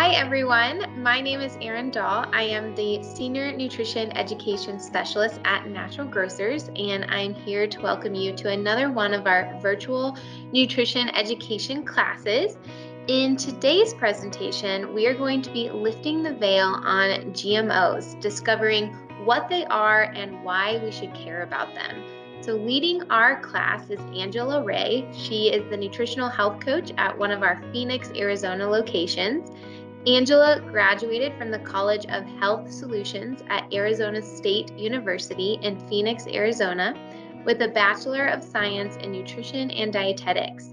Hi everyone, my name is Erin Dahl. I am the Senior Nutrition Education Specialist at Natural Grocers, and I'm here to welcome you to another one of our virtual nutrition education classes. In today's presentation, we are going to be lifting the veil on GMOs, discovering what they are and why we should care about them. So leading our class is Angela Wray. She is the Nutritional Health Coach at one of our Phoenix, Arizona locations. Angela graduated from the College of Health Solutions at Arizona State University in Phoenix, Arizona, with a Bachelor of Science in Nutrition and Dietetics.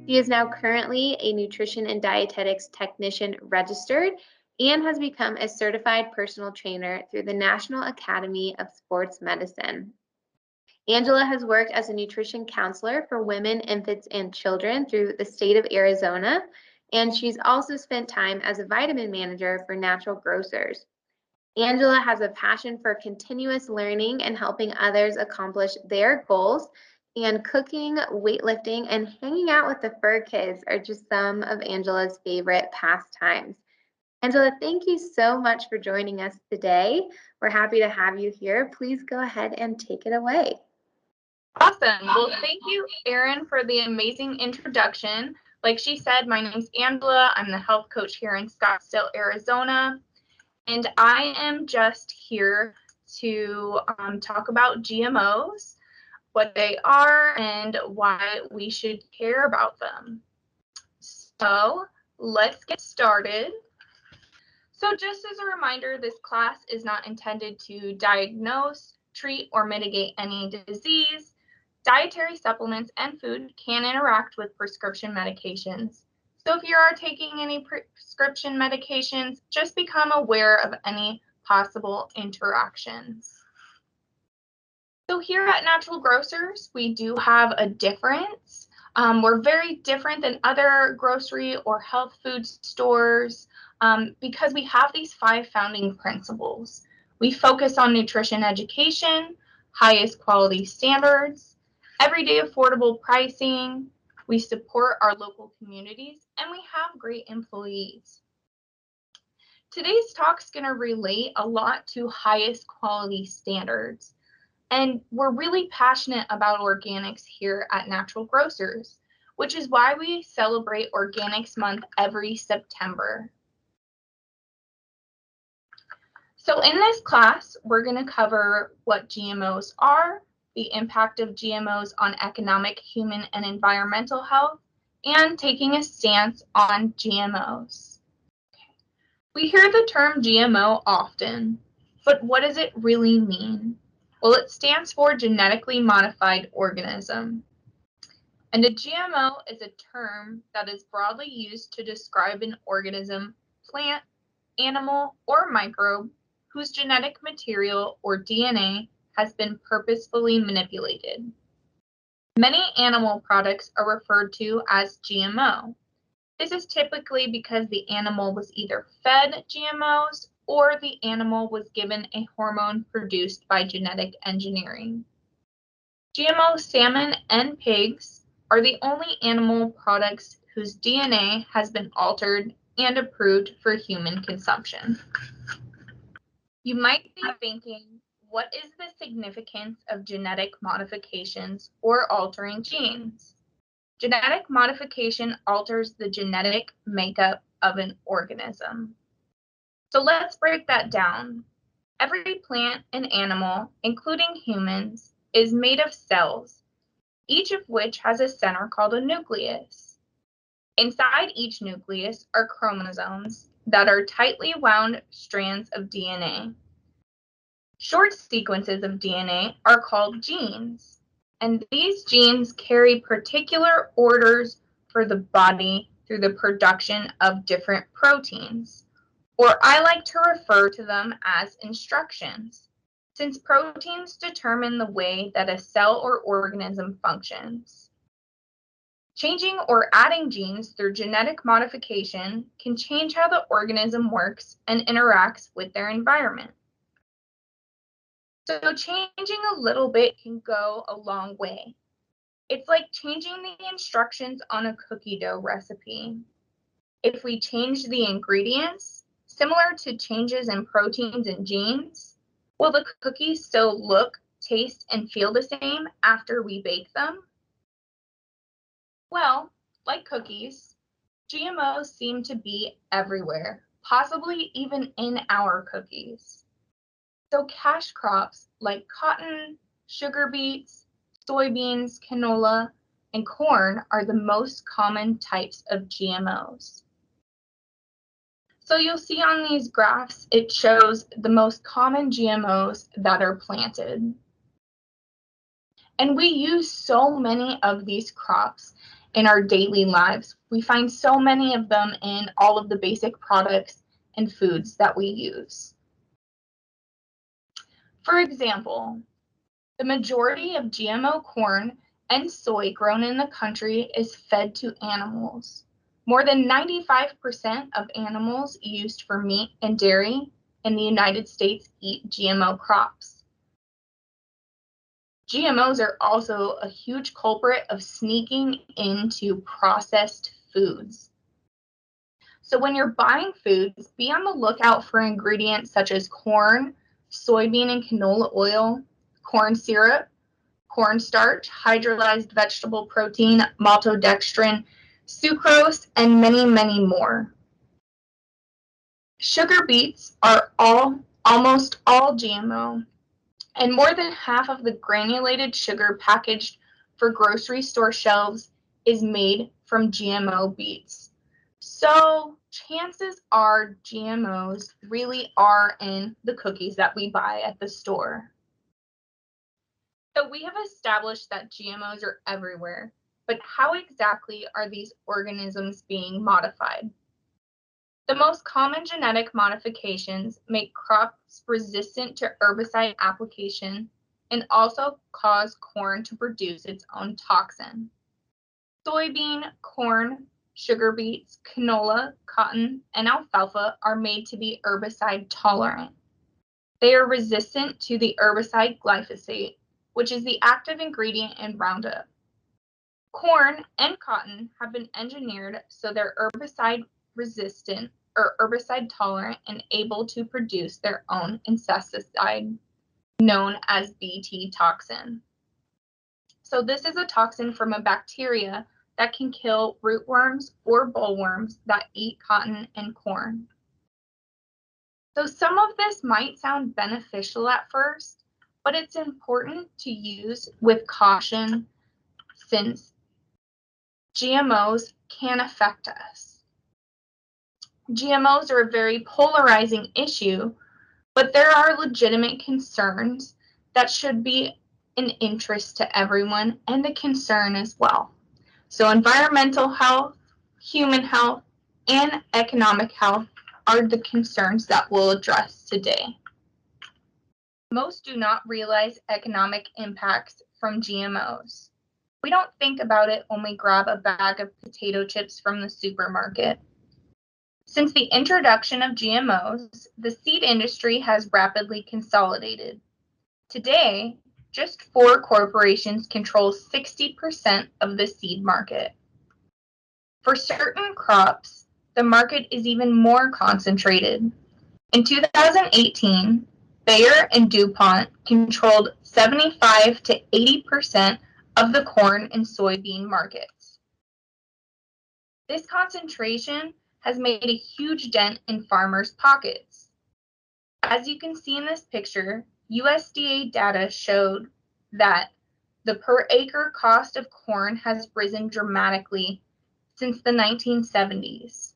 She is now currently a Nutrition and Dietetics Technician registered and has become a certified personal trainer through the National Academy of Sports Medicine. Angela has worked as a nutrition counselor for women, infants, and children through the state of Arizona, and she's also spent time as a vitamin manager for Natural Grocers. Angela has a passion for continuous learning and helping others accomplish their goals, and cooking, weightlifting, and hanging out with the fur kids are just some of Angela's favorite pastimes. Angela, thank you so much for joining us today. We're happy to have you here. Please go ahead and take it away. Awesome. Well, thank you, Erin, for the amazing introduction. Like she said, my name's Angela. I'm the health coach here in Scottsdale, Arizona. And I am just here to talk about GMOs, what they are, and why we should care about them. So let's get started. So just as a reminder, this class is not intended to diagnose, treat, or mitigate any disease. Dietary supplements and food can interact with prescription medications. So if you are taking any prescription medications, just become aware of any possible interactions. So here at Natural Grocers, we do have a difference. We're very different than other grocery or health food stores because we have these 5 founding principles. We focus on nutrition education, highest quality standards, everyday affordable pricing, we support our local communities, and we have great employees. Today's talk is going to relate a lot to highest quality standards. And we're really passionate about organics here at Natural Grocers, which is why we celebrate Organics Month every September. So in this class, we're going to cover what GMOs are, the impact of GMOs on economic, human, and environmental health, and taking a stance on GMOs. We hear the term GMO often, but what does it really mean? Well, it stands for genetically modified organism. And a GMO is a term that is broadly used to describe an organism, plant, animal, or microbe whose genetic material or DNA has been purposefully manipulated. Many animal products are referred to as GMO. This is typically because the animal was either fed GMOs or the animal was given a hormone produced by genetic engineering. GMO salmon and pigs are the only animal products whose DNA has been altered and approved for human consumption. You might be thinking, what is the significance of genetic modifications or altering genes? Genetic modification alters the genetic makeup of an organism. So let's break that down. Every plant and animal, including humans, is made of cells, each of which has a center called a nucleus. Inside each nucleus are chromosomes that are tightly wound strands of DNA. Short sequences of DNA are called genes, and these genes carry particular orders for the body through the production of different proteins, or I like to refer to them as instructions, since proteins determine the way that a cell or organism functions. Changing or adding genes through genetic modification can change how the organism works and interacts with their environment. So changing a little bit can go a long way. It's like changing the instructions on a cookie dough recipe. If we change the ingredients, similar to changes in proteins and genes, will the cookies still look, taste, and feel the same after we bake them? Well, like cookies, GMOs seem to be everywhere, possibly even in our cookies. So cash crops like cotton, sugar beets, soybeans, canola, and corn are the most common types of GMOs. So you'll see on these graphs, it shows the most common GMOs that are planted. And we use so many of these crops in our daily lives. We find so many of them in all of the basic products and foods that we use. For example, the majority of GMO corn and soy grown in the country is fed to animals. More than 95% of animals used for meat and dairy in the United States eat GMO crops. GMOs are also a huge culprit of sneaking into processed foods. So when you're buying foods, be on the lookout for ingredients such as corn, soybean and canola oil, corn syrup, cornstarch, hydrolyzed vegetable protein, maltodextrin, sucrose, and many, many more. Sugar beets are almost all GMO, and more than half of the granulated sugar packaged for grocery store shelves is made from GMO beets. So chances are GMOs really are in the cookies that we buy at the store. So we have established that GMOs are everywhere, but how exactly are these organisms being modified? The most common genetic modifications make crops resistant to herbicide application and also cause corn to produce its own toxin. Soybean, corn, sugar beets, canola, cotton, and alfalfa are made to be herbicide tolerant. They are resistant to the herbicide glyphosate, which is the active ingredient in Roundup. Corn and cotton have been engineered so they're herbicide resistant or herbicide tolerant and able to produce their own insecticide known as Bt toxin. So this is a toxin from a bacteria that can kill rootworms or bollworms that eat cotton and corn. So some of this might sound beneficial at first, but it's important to use with caution since GMOs can affect us. GMOs are a very polarizing issue, but there are legitimate concerns that should be an interest to everyone and a concern as well. So environmental health, human health, and economic health are the concerns that we'll address today. Most do not realize economic impacts from GMOs. We don't think about it when we grab a bag of potato chips from the supermarket. Since the introduction of GMOs, the seed industry has rapidly consolidated. Today, just 4 corporations control 60% of the seed market. For certain crops, the market is even more concentrated. In 2018, Bayer and DuPont controlled 75 to 80% of the corn and soybean markets. This concentration has made a huge dent in farmers' pockets. As you can see in this picture, USDA data showed that the per acre cost of corn has risen dramatically since the 1970s.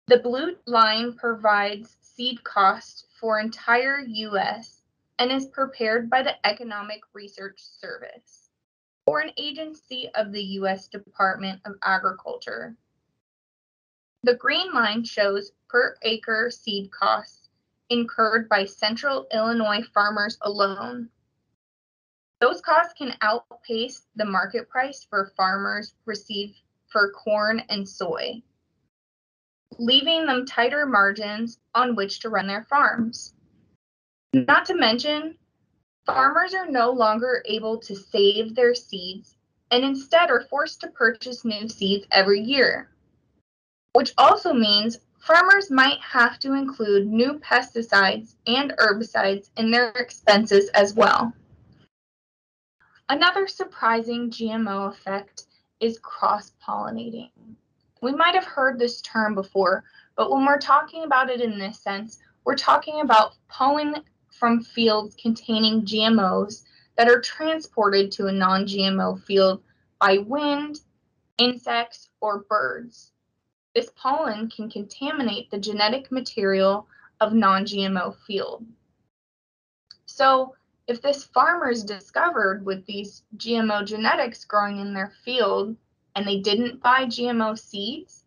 The blue line provides seed costs for entire US and is prepared by the Economic Research Service, or an agency of the US Department of Agriculture. The green line shows per acre seed costs incurred by Central Illinois farmers alone. Those costs can outpace the market price for farmers receive for corn and soy, leaving them tighter margins on which to run their farms. Not to mention, farmers are no longer able to save their seeds and instead are forced to purchase new seeds every year, which also means farmers might have to include new pesticides and herbicides in their expenses as well. Another surprising GMO effect is cross-pollinating. We might have heard this term before, but when we're talking about it in this sense, we're talking about pollen from fields containing GMOs that are transported to a non-GMO field by wind, insects, or birds. This pollen can contaminate the genetic material of non-GMO field. So if this farmer is discovered with these GMO genetics growing in their field and they didn't buy GMO seeds,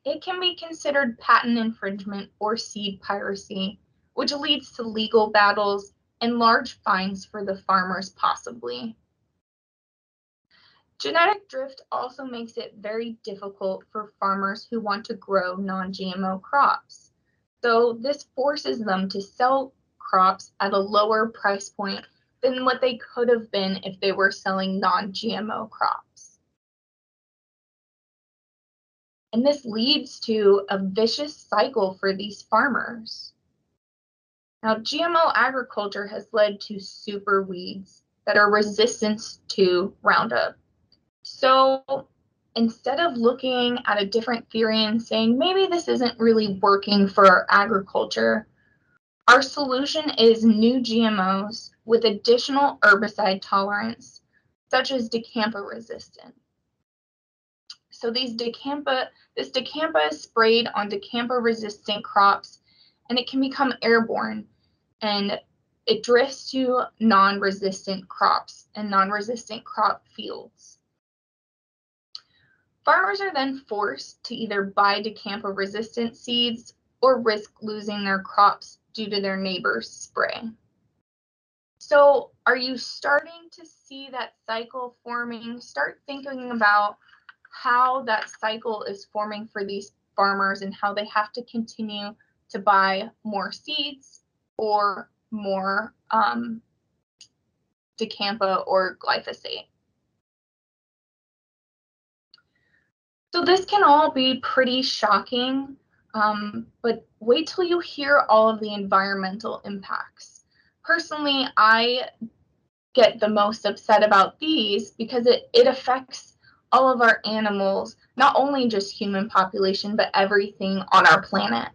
it can be considered patent infringement or seed piracy, which leads to legal battles and large fines for the farmers possibly. Genetic drift also makes it very difficult for farmers who want to grow non-GMO crops. So this forces them to sell crops at a lower price point than what they could have been if they were selling non-GMO crops. And this leads to a vicious cycle for these farmers. Now, GMO agriculture has led to superweeds that are resistant to Roundup. So instead of looking at a different theory and saying, maybe this isn't really working for agriculture, our solution is new GMOs with additional herbicide tolerance, such as dicamba resistant. So this dicamba is sprayed on dicamba resistant crops, and it can become airborne, and it drifts to non-resistant crops and non-resistant crop fields. Farmers are then forced to either buy dicamba resistant seeds or risk losing their crops due to their neighbor's spray. So are you starting to see that cycle forming? Start thinking about how that cycle is forming for these farmers and how they have to continue to buy more seeds or more dicamba or glyphosate. So this can all be pretty shocking, but wait till you hear all of the environmental impacts. Personally, I get the most upset about these because it affects all of our animals, not only just human population, but everything on our planet.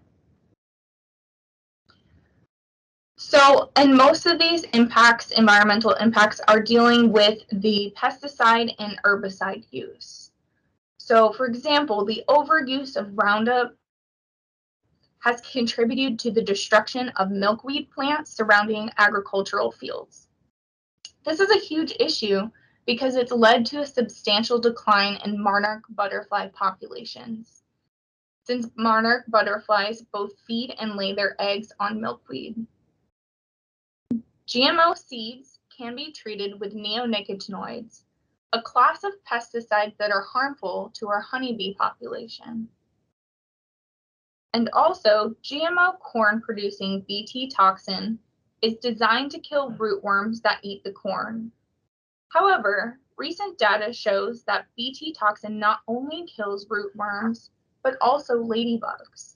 So, and most of these impacts, environmental impacts, are dealing with the pesticide and herbicide use. So, for example, the overuse of Roundup has contributed to the destruction of milkweed plants surrounding agricultural fields. This is a huge issue because it's led to a substantial decline in monarch butterfly populations, since monarch butterflies both feed and lay their eggs on milkweed. GMO seeds can be treated with neonicotinoids, a class of pesticides that are harmful to our honeybee population. And also, GMO corn producing Bt toxin is designed to kill rootworms that eat the corn. However, recent data shows that Bt toxin not only kills rootworms, but also ladybugs.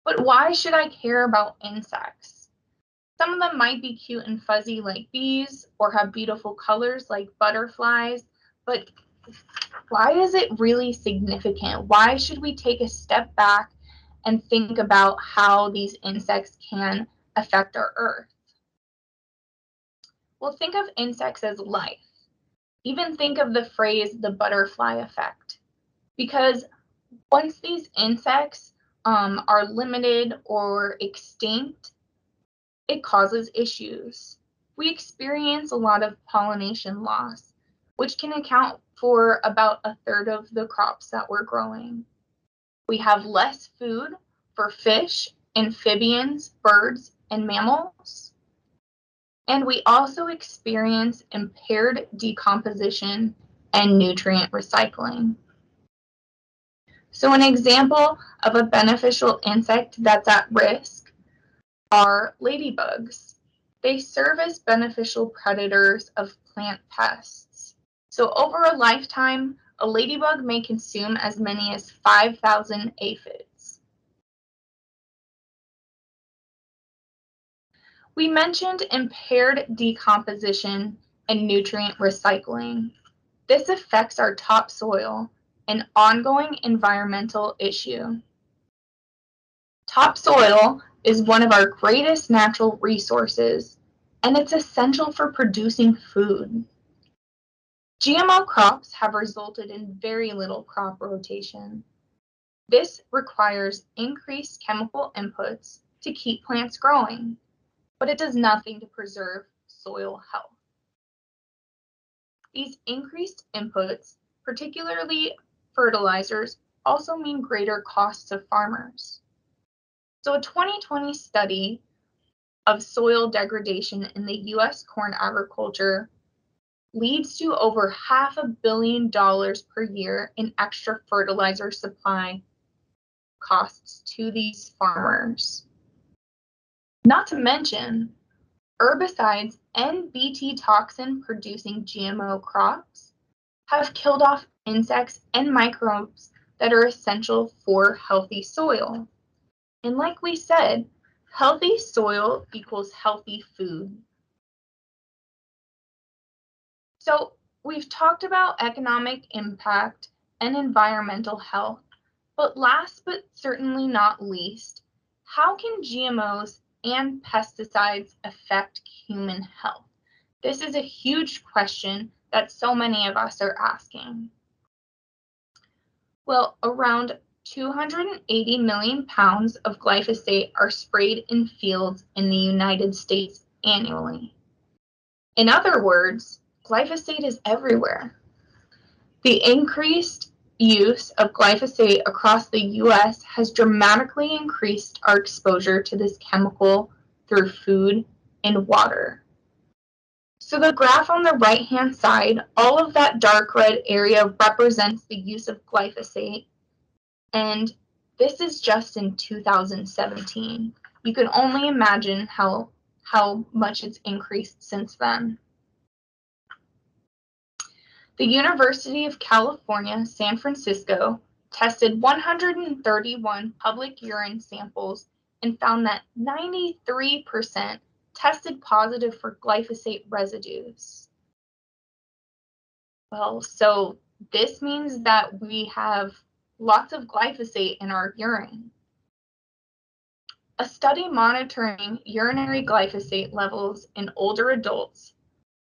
But why should I care about insects? Some of them might be cute and fuzzy like bees or have beautiful colors like butterflies, but why is it really significant? Why should we take a step back and think about how these insects can affect our Earth? Well, think of insects as life. Even think of the phrase the butterfly effect. Because once these insects are limited or extinct, it causes issues. We experience a lot of pollination loss, which can account for about a third of the crops that we're growing. We have less food for fish, amphibians, birds, and mammals. And we also experience impaired decomposition and nutrient recycling. So an example of a beneficial insect that's at risk are ladybugs. They serve as beneficial predators of plant pests. So over a lifetime, a ladybug may consume as many as 5,000 aphids. We mentioned impaired decomposition and nutrient recycling. This affects our topsoil, an ongoing environmental issue. Topsoil is one of our greatest natural resources, and it's essential for producing food. GMO crops have resulted in very little crop rotation. This requires increased chemical inputs to keep plants growing, but it does nothing to preserve soil health. These increased inputs, particularly fertilizers, also mean greater costs to farmers. So a 2020 study of soil degradation in the US corn agriculture leads to over $500 million per year in extra fertilizer supply costs to these farmers. Not to mention, herbicides and Bt toxin producing GMO crops have killed off insects and microbes that are essential for healthy soil. And like we said, healthy soil equals healthy food. So we've talked about economic impact and environmental health, but last but certainly not least, how can GMOs and pesticides affect human health? This is a huge question that so many of us are asking. Well, around 280 million pounds of glyphosate are sprayed in fields in the United States annually. In other words, glyphosate is everywhere. The increased use of glyphosate across the US has dramatically increased our exposure to this chemical through food and water. So the graph on the right-hand side, all of that dark red area represents the use of glyphosate, and this is just in 2017. You can only imagine how much it's increased since then. The University of California, San Francisco tested 131 public urine samples and found that 93% tested positive for glyphosate residues. Well, so this means that we have lots of glyphosate in our urine. A study monitoring urinary glyphosate levels in older adults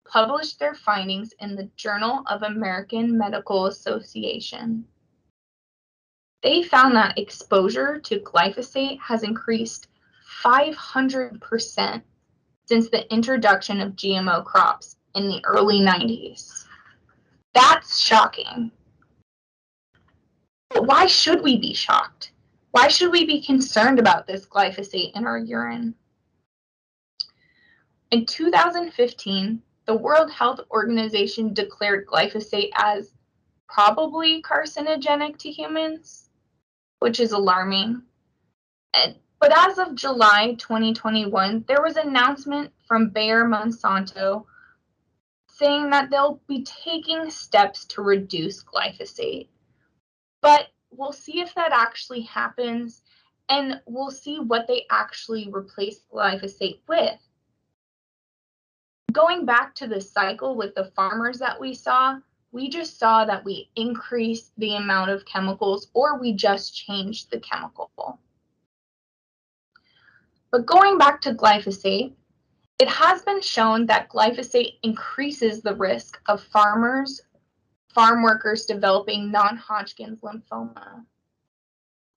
published their findings in the Journal of American Medical Association. They found that exposure to glyphosate has increased 500% since the introduction of GMO crops in the early 90s. That's shocking. But why should we be shocked? Why should we be concerned about this glyphosate in our urine? In 2015, the World Health Organization declared glyphosate as probably carcinogenic to humans, which is alarming. But as of July 2021, there was an announcement from Bayer Monsanto saying that they'll be taking steps to reduce glyphosate. But we'll see if that actually happens, and we'll see what they actually replace glyphosate with. Going back to the cycle with the farmers that we just saw that we increased the amount of chemicals, or we just changed the chemical. But going back to glyphosate, it has been shown that glyphosate increases the risk of farm workers developing non-Hodgkin's lymphoma.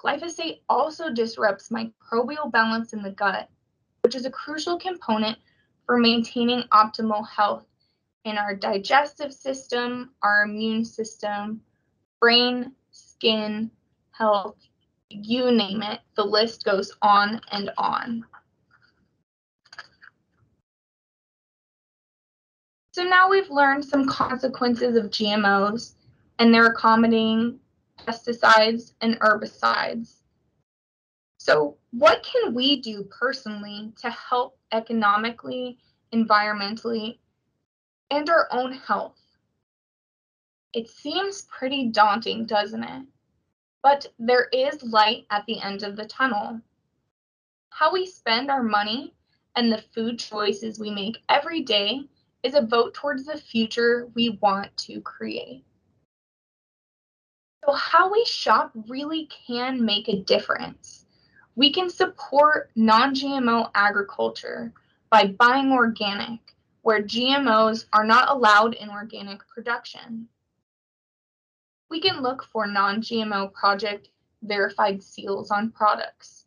Glyphosate also disrupts microbial balance in the gut, which is a crucial component for maintaining optimal health in our digestive system, our immune system, brain, skin, health, you name it, the list goes on and on. So now we've learned some consequences of GMOs and their accommodating pesticides and herbicides. So what can we do personally to help economically environmentally, and our own health. It seems pretty daunting, doesn't it? But there is light at the end of the tunnel. How we spend our money and the food choices we make every day is a vote towards the future we want to create. So how we shop really can make a difference. We can support non-GMO agriculture by buying organic, where GMOs are not allowed in organic production. We can look for non-GMO project verified seals on products.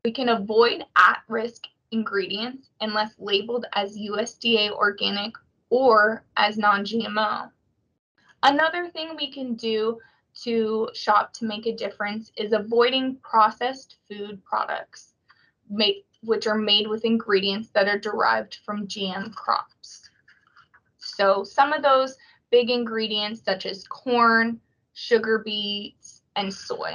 We can avoid at-risk ingredients unless labeled as USDA organic or as non-GMO. Another thing we can do to shop to make a difference is avoiding processed food products, which are made with ingredients that are derived from GM crops. So some of those big ingredients such as corn, sugar beets, and soy.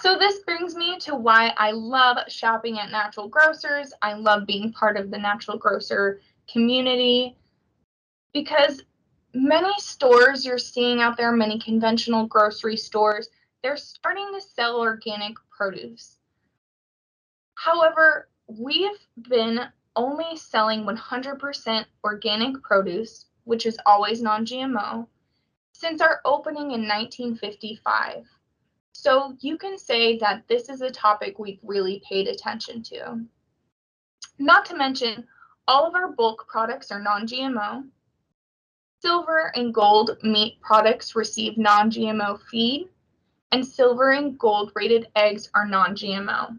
So this brings me to why I love shopping at Natural Grocers. I love being part of the Natural Grocer community because many stores you're seeing out there, many conventional grocery stores, they're starting to sell organic produce. However, we've been only selling 100% organic produce, which is always non-GMO, since our opening in 1955. So you can say that this is a topic we've really paid attention to. Not to mention, all of our bulk products are non-GMO. Silver and gold meat products receive non-GMO feed, and silver and gold rated eggs are non-GMO.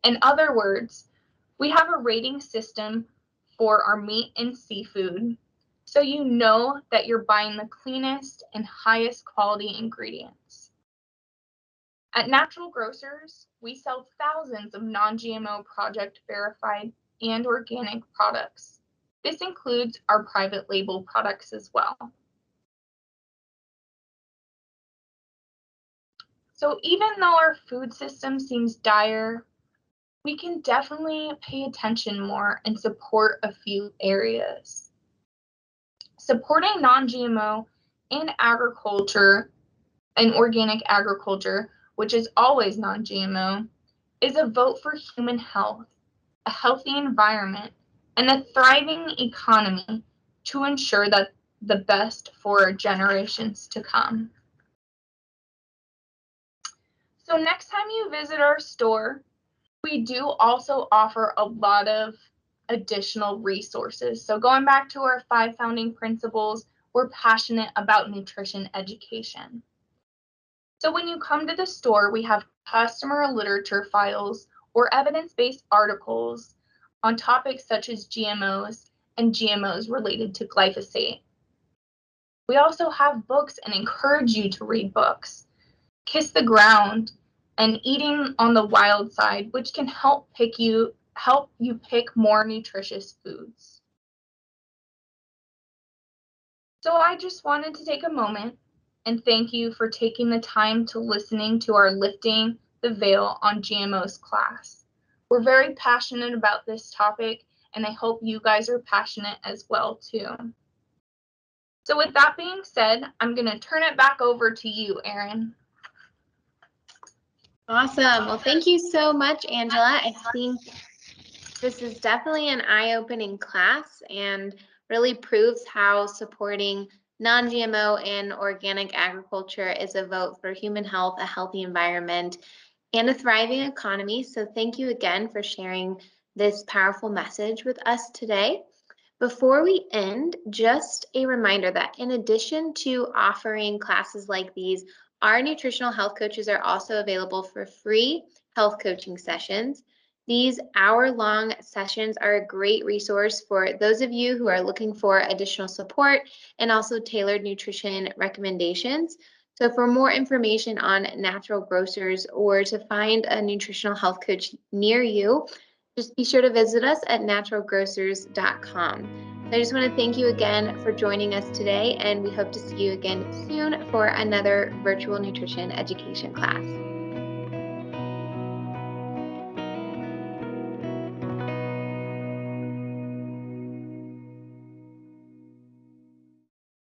In other words, we have a rating system for our meat and seafood, so you know that you're buying the cleanest and highest quality ingredients. At Natural Grocers, we sell thousands of non-GMO project verified and organic products. This includes our private label products as well. So even though our food system seems dire, we can definitely pay attention more and support a few areas. Supporting non-GMO and agriculture and organic agriculture, which is always non-GMO, is a vote for human health, a healthy environment, and a thriving economy to ensure that the best for generations to come. So next time you visit our store, we do also offer a lot of additional resources. So going back to our 5 founding principles, we're passionate about nutrition education. So when you come to the store, we have customer literature files or evidence-based articles on topics such as GMOs and GMOs related to glyphosate. We also have books and encourage you to read books. Kiss the Ground and Eating on the Wild Side, which can help you pick more nutritious foods. So I just wanted to take a moment and thank you for taking the time to listening to our Lifting the Veil on GMOs class. We're very passionate about this topic, and I hope you guys are passionate as well too. So with that being said, I'm going to turn it back over to you, Erin. Awesome. Well, thank you so much, Angela. I think this is definitely an eye-opening class and really proves how supporting non-GMO and organic agriculture is a vote for human health, a healthy environment, and a thriving economy. So thank you again for sharing this powerful message with us today. Before we end, just a reminder that in addition to offering classes like these, our nutritional health coaches are also available for free health coaching sessions. These hour-long sessions are a great resource for those of you who are looking for additional support and also tailored nutrition recommendations. So for more information on Natural Grocers or to find a nutritional health coach near you, just be sure to visit us at naturalgrocers.com. So I just want to thank you again for joining us today, and we hope to see you again soon for another virtual nutrition education class.